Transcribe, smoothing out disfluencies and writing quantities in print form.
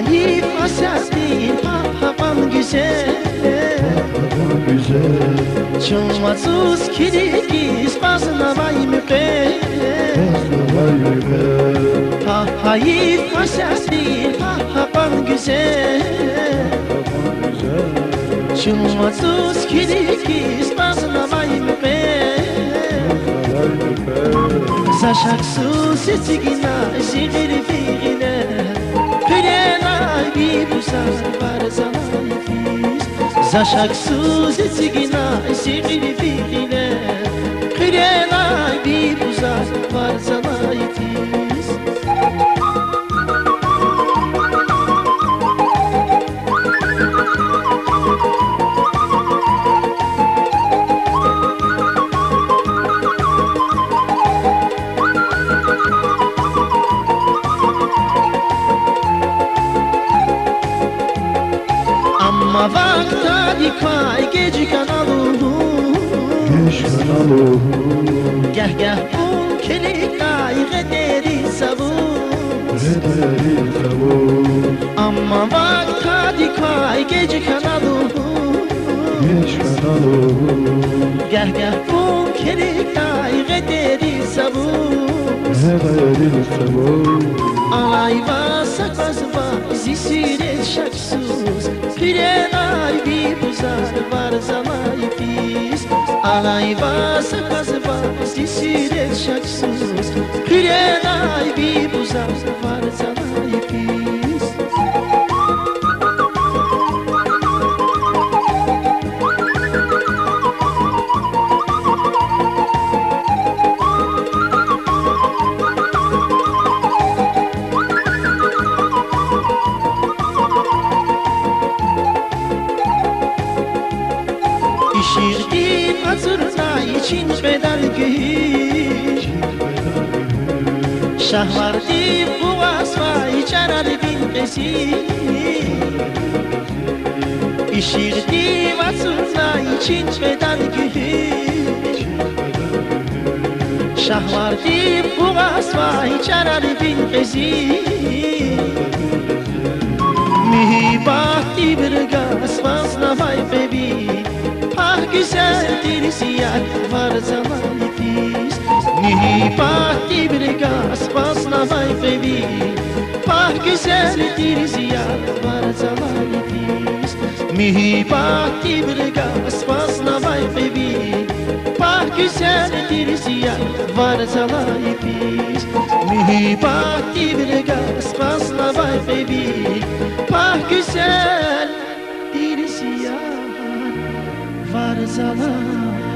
Hayif asastin papam güzel Çılmazuz kirikis bazına vay müpe Hayif asastin papam güzel Çılmazuz kirikis bazına vay müpe Zaşaksuz etigina zigiri figine Pürena bibusar var zamayfiz Zaşaksuz etigina zigiri figine Pürena bibusar var zamayfiz Amma vakta dikay gece kanalı Geh geh bul kelikay rederi savuz Amma vakta dikay gece kanalı Geh geh bul kelikay rederi savuz Alayva sakazva zisiret şaksuz Pirenay bibuzar var zamayfiz Alayva sakazva zisiret şaksuz Pirenay bibuzar var zamayfiz İşirdim hazırda için bedalgü Şahvardim bu asfayı çarar bin besi İşirdim hazırda için bedalgü Şahvardim bu asfayı çarar bin besi Mühibahti bir gaz fazla vay bebi Güzeldir ziyar var zamayfiz Mühibahti bir gaz fazla vay bebi Güzeldir ziyar var zamayfiz Mühibahti bir gaz fazla vay bebi Güzeldir ziyar var zamayfiz Mühibahti bir gaz fazla vay bebi Güzeldir ziyar var zalar